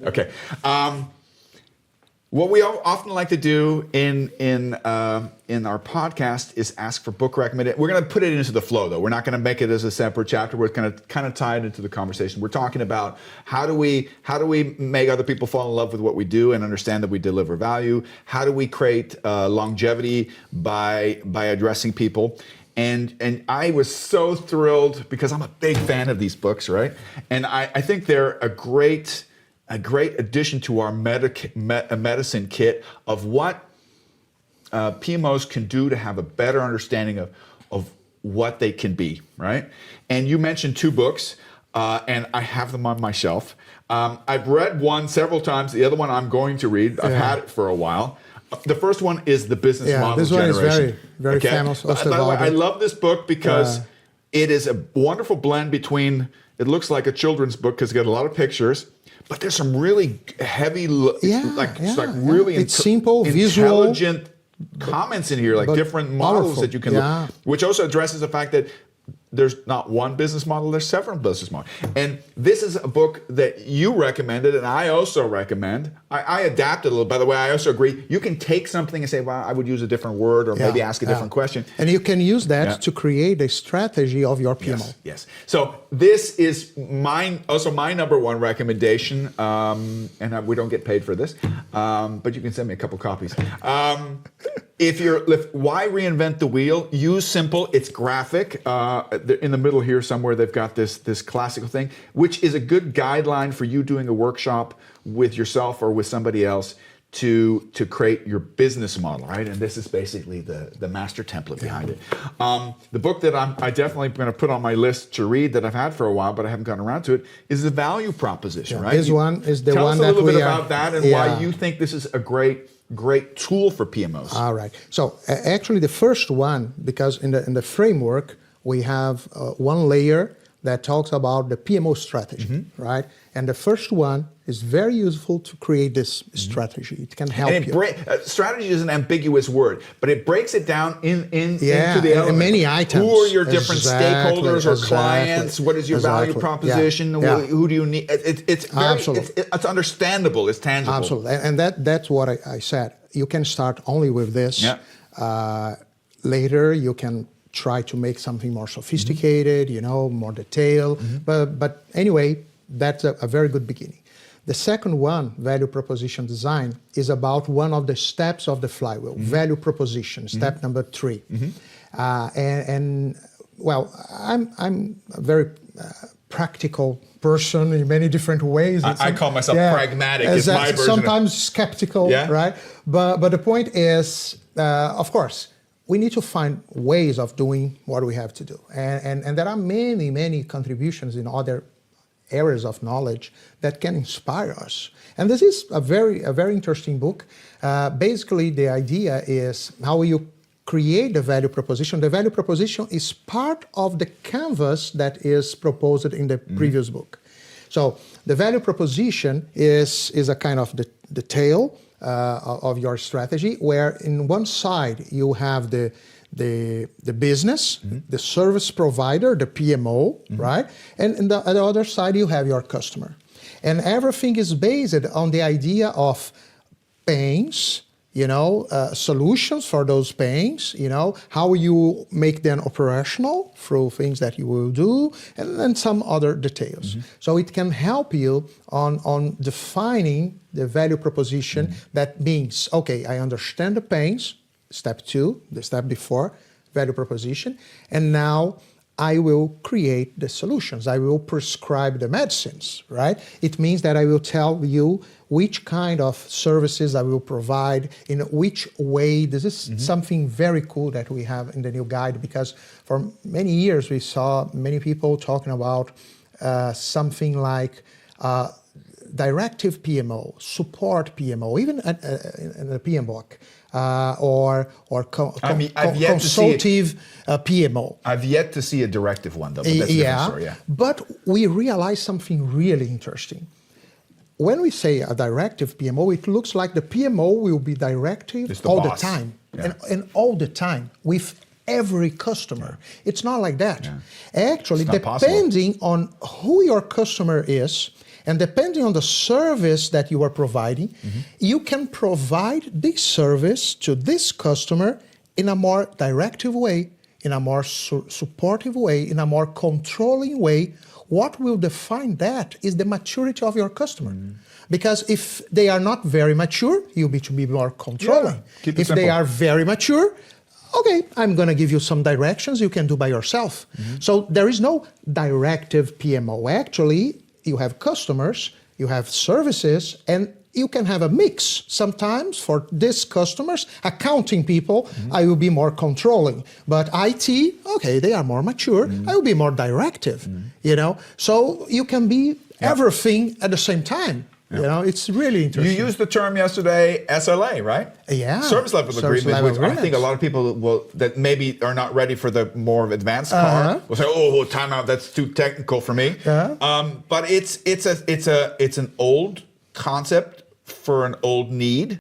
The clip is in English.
Okay. What we often like to do in our podcast is ask for book recommendations. We're going to put it into the flow, though. We're not going to make it as a separate chapter. We're going to kind of tie it into the conversation. We're talking about how do we make other people fall in love with what we do and understand that we deliver value? How do we create longevity by addressing people? And I was so thrilled because I'm a big fan of these books, right? And I think they're a great addition to our medicine kit of what PMOs can do to have a better understanding of what they can be, right? And you mentioned two books, and I have them on my shelf. I've read one several times. The other one I'm going to read. I've had it for a while. The first one is The Business Model this Generation. One is very famous. By the way, I love this book because it is a wonderful blend between, it looks like a children's book because it's got a lot of pictures, but there's some really heavy, it's simple, intelligent visual, comments in here, like different models powerful. that you can look, which also addresses the fact that there's not one business model, there's several business models. And this is a book that you recommended, and I also recommend. I adapted a little. By the way, I also agree. You can take something and say, well, I would use a different word or maybe ask a different question. And you can use that to create a strategy of your PMO. Yes. So this is also my number one recommendation, and we don't get paid for this, but you can send me a couple copies. Why reinvent the wheel? Use simple. It's graphic. In the middle here somewhere, they've got this classical thing, which is a good guideline for you doing a workshop with yourself or with somebody else to create your business model, right? And this is basically the master template behind it. The book that I definitely going to put on my list to read that I've had for a while, but I haven't gotten around to it, is The Value Proposition, right? This one is the Tell one us a that little bit about that and why you think this is a great tool for PMOs. All right. So actually the first one, because in the framework, we have one layer that talks about the PMO strategy, right? And the first one is very useful to create this strategy. It can help you. Strategy is an ambiguous word, but it breaks it down into the elements. Many items. Who are your different stakeholders or clients? What is your value proposition? Who do you need? It's understandable. It's tangible. Absolutely. And that's what I said. You can start only with this. Later, you can try to make something more sophisticated, more detailed. But anyway, that's a very good beginning. The second one, value proposition design, is about one of the steps of the flywheel, value proposition, step number 3. Well, I'm a very practical person in many different ways. I call myself pragmatic. It's my version. Sometimes skeptical, right? But the point is, of course, we need to find ways of doing what we have to do. And there are many contributions in other areas of knowledge that can inspire us. And this is a very interesting book. Basically, the idea is how you create the value proposition. The value proposition is part of the canvas that is proposed in the previous book. So the value proposition is a kind of the tail of your strategy, where in one side you have the business, the service provider, the PMO, right? And on the other side you have your customer. And everything is based on the idea of pains, solutions for those pains, how you make them operational through things that you will do, and then some other details. So it can help you on defining the value proposition. That means, okay, I understand the pains, step 2, the step before, value proposition, and now I will create the solutions. I will prescribe the medicines, right? It means that I will tell you which kind of services I will provide, in which way. This is something very cool that we have in the new guide, because for many years we saw many people talking about something like directive PMO, support PMO, even in the PM book, or consultative PMO. I've yet to see a directive one, though. But that's a different story, But we realized something really interesting. When we say a directive PMO, it looks like the PMO will be directive all the time, and all the time with every customer. It's not like that. Actually, depending on who your customer is And depending on the service that you are providing, you can provide this service to this customer in a more directive way, in a more supportive way, in a more controlling way. What will define that is the maturity of your customer. Because if they are not very mature, you need to be more controlling. Keep it if simple. they are very mature, okay, I'm going to give you some directions you can do by yourself. So there is no directive PMO. Actually, you have customers, you have services, and you can have a mix. Sometimes for these customers, accounting people, I will be more controlling. But IT, okay, they are more mature. I will be more directive, you know. So you can be everything at the same time. You know, it's really interesting. You used the term yesterday, SLA, right? Yeah. Service level agreement, which I think a lot of people that maybe are not ready for the more advanced car will say, "Oh, timeout, that's too technical for me." But it's an old concept for an old need.